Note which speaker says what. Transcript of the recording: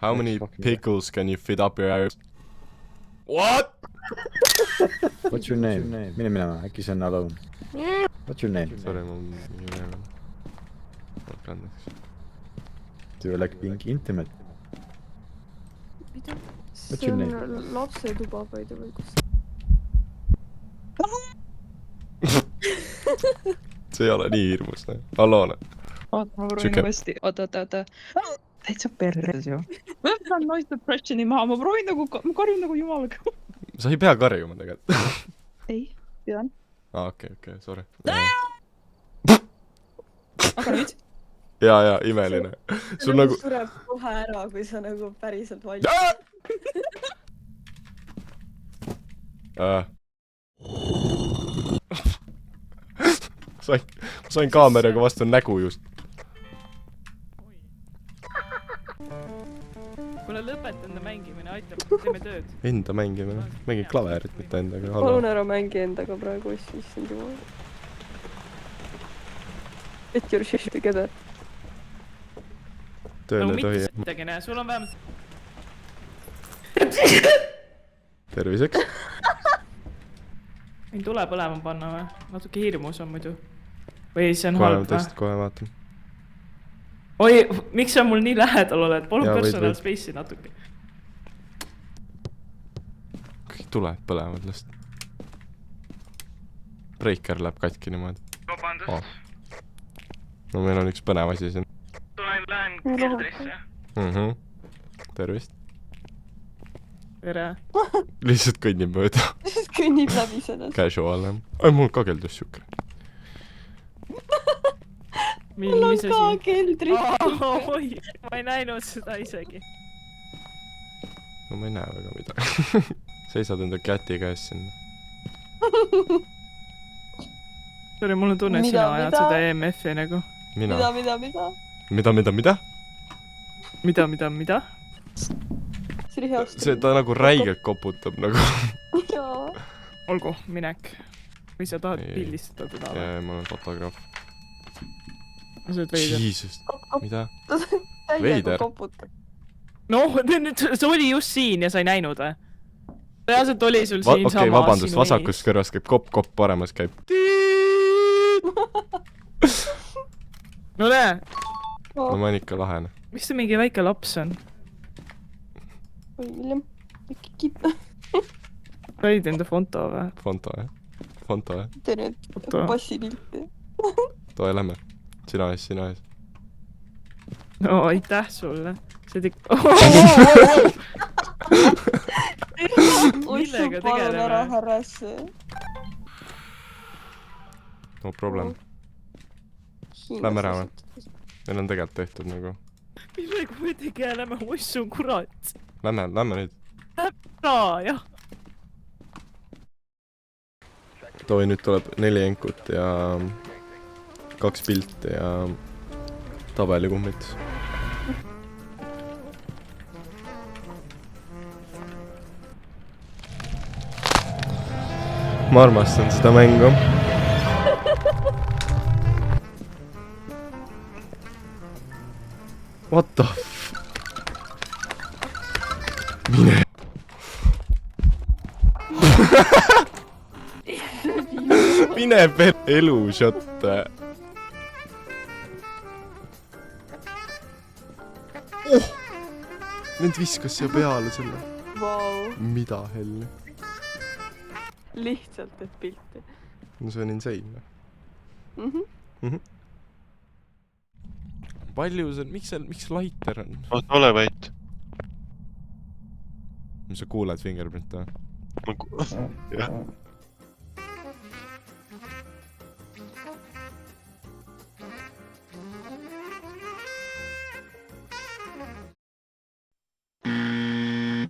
Speaker 1: How many pickles can you fit up your ass? What?
Speaker 2: What's your name? Mine minema, äkki see on alone. What's your name?
Speaker 1: Sorry, mul mingi nime. Andeks.
Speaker 2: Do you like being intimate?
Speaker 3: See on lapse tuba paide või kus?
Speaker 1: See ei ole nii hirmus, ne? Alone.
Speaker 4: Oot, ma proovin uuesti. Oota. Täitsa perres ju. Ma pean noise depressioni maha, ma proovin nagu, ma karjun nagu jumalaga.
Speaker 1: Sa ei pea karjuma tegelikult.
Speaker 4: Ei, pean.
Speaker 1: Okei, sorry.
Speaker 4: Aga nüüd?
Speaker 1: Ja, imeline. Sul nagu...
Speaker 3: sureb kohe ära, kui sa nagu päriselt valid. Sain kaameraga vastu nägu just.
Speaker 4: Kuule lõpeta enda mängimine, aitab, teeme tööd.
Speaker 1: Enda mängimine. Mängin klaverit, mitte endaga.
Speaker 3: Palun ära mängi endaga praegu, issand jumal. Get your shit together.
Speaker 1: Tööle ei tohi.
Speaker 4: Midagi näe, sul on vähemalt...
Speaker 1: Terviseks.
Speaker 4: Võin tule põlema panna või? Natuke hirmus on muidu. Või see on halb või?
Speaker 1: Kohe vaatan.
Speaker 4: Oi, miks sa mul nii lähedal oled? Palun personal space'i natuke.
Speaker 1: Kõik tuled põlevad last. Breaker läheb katki niimoodi.
Speaker 4: Vabandust.
Speaker 1: No meil on üks põnev asi siin.
Speaker 4: Lähen keldrisse.
Speaker 1: Tervist.
Speaker 4: Tere.
Speaker 1: Lihtsalt kõnnib mööda.
Speaker 3: Lihtsalt kõnnib läbi sellest.
Speaker 1: Casual, jah. Ai, mul ka keldris siuke.
Speaker 3: Mul on ka keldris.
Speaker 4: Oi, ma ei näinud seda isegi.
Speaker 1: No ma ei näe väga midagi. Seisad enda käti käes sinna.
Speaker 4: Sorry, mul on tunne, et sina ajad seda EMF-i nagu.
Speaker 1: Mina.
Speaker 3: Mida?
Speaker 4: Mida?
Speaker 3: See oli heast.
Speaker 1: See ta nagu räigelt koputab nagu.
Speaker 3: Jaa.
Speaker 4: Olgu, minek. Või sa tahad pildistada teda või?
Speaker 1: Jaa, ma olen fotograaf.
Speaker 4: See on veider.
Speaker 1: Jesus. Mida?
Speaker 3: Täiega koputab.
Speaker 4: Noh, see oli just siin ja sa ei näinud või? Reaalselt oli sul siin sama.
Speaker 1: Okei, vabandust, vasakust kõrvast käib kopp, paremas käib.
Speaker 4: No näe.
Speaker 1: No ma on ikka lahene.
Speaker 4: Miks see mingi väike laps on?
Speaker 3: Oi, William. Äkki kipp.
Speaker 4: Sa olid enda fonto või?
Speaker 1: Fonto, jah.
Speaker 3: Tee nüüd passipilti.
Speaker 1: Toe, lähme. Sina ees.
Speaker 4: No, aitäh sulle. See tegi...
Speaker 3: Oissu, palun ära härrasse.
Speaker 1: No problem. Lähme ära või? Meil on tegelikult tehtud nagu.
Speaker 4: Millega me tegeleme? Oissu, kurat.
Speaker 1: Lähme nüüd.
Speaker 4: Jah.
Speaker 1: Toi, nüüd tuleb 4 enkut ja 2 pilti ja tabelikummitus. Ma armastan seda mängu. What the f... Mine. Mine per elu šotte. Vend viskas siia peale selle.
Speaker 3: Vau.
Speaker 1: Mida helli?
Speaker 3: Lihtsalt teed pilti.
Speaker 1: No see on insane. Palju see on? Miks lighter on?
Speaker 5: Ole vait.
Speaker 1: Mis sa kuuled fingerprint või?
Speaker 5: Jah.